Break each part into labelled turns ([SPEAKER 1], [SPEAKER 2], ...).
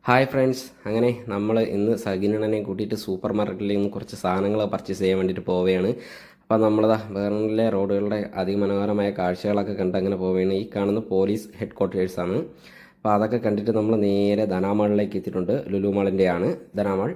[SPEAKER 1] Hi friends, അങ്ങനെ നമ്മൾ ഇന്ന് സഗിനണനെ കൂട്ടിയിട്ട് സൂപ്പർ മാർക്കറ്റിൽ നിന്ന് കുറച്ച് സാധനങ്ങൾ പർച്ചേസ് ചെയ്യാൻ വേണ്ടിയിട്ട് പോവുകയാണ്. അപ്പോൾ നമ്മളിതാ ബെർലിനിലെ റോഡുകളുടെ അതിമനോഹരമായ കാഴ്ചകളൊക്കെ കണ്ട് അങ്ങനെ പോവുകയാണ്. ഈ കാണുന്ന പോലീസ് ഹെഡ് ക്വാർട്ടേഴ്സാണ്. അപ്പോൾ അതൊക്കെ കണ്ടിട്ട് നമ്മൾ നേരെ ധനാമാളിലേക്ക് എത്തിയിട്ടുണ്ട്. ലുലു മാളിൻ്റെയാണ് ധനാമാൾ.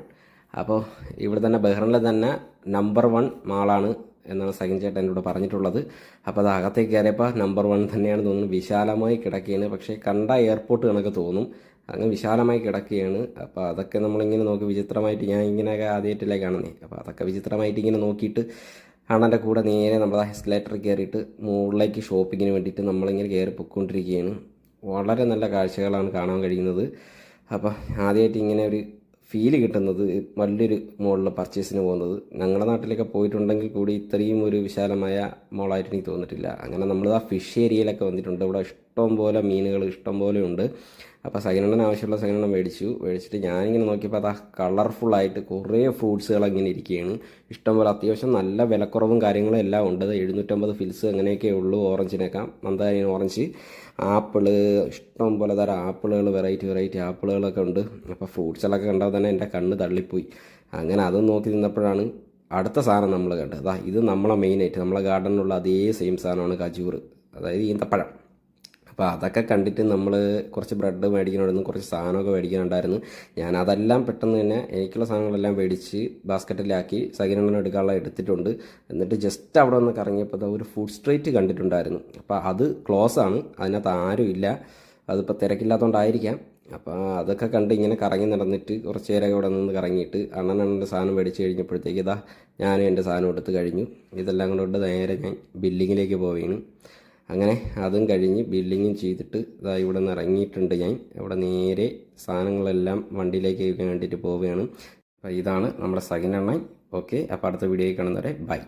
[SPEAKER 1] അപ്പോൾ ഇവിടെ തന്നെ ബഹ്റിനിലെ തന്നെ നമ്പർ 1 മാളാണ് എന്നാണ് സഗിൻ ചേട്ടൻ എന്നോട് പറഞ്ഞിട്ടുള്ളത്. അപ്പോൾ അത് അകത്തേക്ക് കയറിയപ്പോൾ നമ്പർ 1 തന്നെയാണ് തോന്നുന്നു. വിശാലമായി കിടക്കുകയാണ്, പക്ഷേ കണ്ട എയർപോർട്ട് കണക്ക് തോന്നും. അങ്ങ് വിശാലമായി കിടക്കുകയാണ്. അപ്പോൾ അതൊക്കെ നമ്മളിങ്ങനെ നോക്കി വിചിത്രമായിട്ട്, ഞാൻ ഇങ്ങനെയൊക്കെ ആദ്യമായിട്ടല്ലേ കാണുന്നത്. അപ്പോൾ അതൊക്കെ വിചിത്രമായിട്ട് ഇങ്ങനെ നോക്കിയിട്ട് അണ്ണൻ്റെ കൂടെ നേരെ നമ്മൾ എസ്കലേറ്റർ കയറിയിട്ട് മുകളിലേക്ക് ഷോപ്പിങ്ങിന് വേണ്ടിയിട്ട് നമ്മളിങ്ങനെ കയറി പൊയ്ക്കൊണ്ടിരിക്കുകയാണ്. വളരെ നല്ല കാഴ്ചകളാണ് കാണാൻ കഴിയുന്നത്. അപ്പോൾ ആദ്യമായിട്ട് ഇങ്ങനെ ഒരു ഫീല് കിട്ടുന്നത് വലിയൊരു മോളിൽ പർച്ചേസിന് പോകുന്നത്. ഞങ്ങളുടെ നാട്ടിലൊക്കെ പോയിട്ടുണ്ടെങ്കിൽ കൂടി ഇത്രയും ഒരു വിശാലമായ മോളായിട്ട് എനിക്ക് തോന്നിയിട്ടില്ല. അങ്ങനെ നമ്മൾ ആ ഫിഷ് ഏരിയയിലൊക്കെ വന്നിട്ടുണ്ട്. ഇവിടെ ഇഷ്ടം പോലെ മീനുകൾ ഇഷ്ടം പോലെ ഉണ്ട്. അപ്പോൾ സെക്കൻഡ് ആവശ്യമുള്ള സെക്കൻഡ് മേടിച്ചിട്ട് ഞാനിങ്ങനെ നോക്കിയപ്പോൾ അത് കളർഫുള്ളായിട്ട് കുറേ ഫ്രൂട്ട്സുകൾ അങ്ങനെ ഇരിക്കുകയാണ്. ഇഷ്ടംപോലെ അത്യാവശ്യം നല്ല വിലക്കുറവും കാര്യങ്ങളും എല്ലാം ഉണ്ട്. 750 ഫിൽസ് അങ്ങനെയൊക്കെ ഉള്ളൂ. ഓറഞ്ചിനൊക്കെ മന്ദാരിന് ഓറഞ്ച്, ആപ്പിള്, ഇഷ്ടം പോലെ തരം ആപ്പിളുകൾ, വെറൈറ്റി ആപ്പിളുകളൊക്കെ ഉണ്ട്. അപ്പോൾ ഫ്രൂട്ട്സുകളൊക്കെ കണ്ടാൽ തന്നെ എൻ്റെ കണ്ണ് തള്ളിപ്പോയി. അങ്ങനെ അതും നോക്കി നിന്നപ്പോഴാണ് അടുത്ത സാധനം നമ്മൾ കണ്ടത്. ഇത് നമ്മളെ മെയിനായിട്ട് നമ്മളെ ഗാർഡനിലുള്ള അതേ സെയിം സാധനമാണ് കജൂർ, അതായത് ഈന്തപ്പഴം. അപ്പോൾ അതൊക്കെ കണ്ടിട്ട് നമ്മൾ കുറച്ച് ബ്രെഡ് മേടിക്കണമായിരുന്നു, കുറച്ച് സാധനമൊക്കെ മേടിക്കാനുണ്ടായിരുന്നു. ഞാൻ അതെല്ലാം പെട്ടെന്ന് തന്നെ എനിക്കുള്ള സാധനങ്ങളെല്ലാം മേടിച്ച് ബാസ്ക്കറ്റിലാക്കി സഗിനെണ്ണം എടുക്കാനുള്ള എടുത്തിട്ടുണ്ട്. എന്നിട്ട് ജസ്റ്റ് അവിടെ ഒന്ന് കറങ്ങിയപ്പോൾ ഒരു ഫുഡ് സ്ട്രീറ്റ് കണ്ടിട്ടുണ്ടായിരുന്നു. അപ്പോൾ അത് ക്ലോസ് ആണ്, അതിനകത്ത് ആരും ഇല്ല. അതിപ്പോൾ തിരക്കില്ലാത്തതുകൊണ്ടായിരിക്കാം. അപ്പോൾ അതൊക്കെ കണ്ട് ഇങ്ങനെ കറങ്ങി നടന്നിട്ട് കുറച്ച് നേരം ഇവിടെ നിന്ന് കറങ്ങിയിട്ട് അണ്ണൻ്റെ സാധനം മേടിച്ച് കഴിഞ്ഞപ്പോഴത്തേക്ക് ഞാനും എൻ്റെ സാധനം എടുത്ത് കഴിഞ്ഞു. ഇതെല്ലാം കൊണ്ട് നേരെ ഞാൻ ബില്ലിങ്ങിലേക്ക് പോവുകയാണ്. അങ്ങനെ അതും കഴിഞ്ഞ് ബില്ലിങ്ങും ചെയ്തിട്ട് ഇവിടെ നിന്ന് ഇറങ്ങിയിട്ടുണ്ട്. ഞാൻ ഇവിടെ നേരെ സാധനങ്ങളെല്ലാം വണ്ടിയിലേക്ക് വേണ്ടിയിട്ട് പോവുകയാണ്. അപ്പോൾ ഇതാണ് നമ്മുടെ സെക്കൻഡ് എണ്ണ. ഓക്കെ, അപ്പോൾ അടുത്ത വീഡിയോയിൽ കാണുന്നവരെ ബൈ.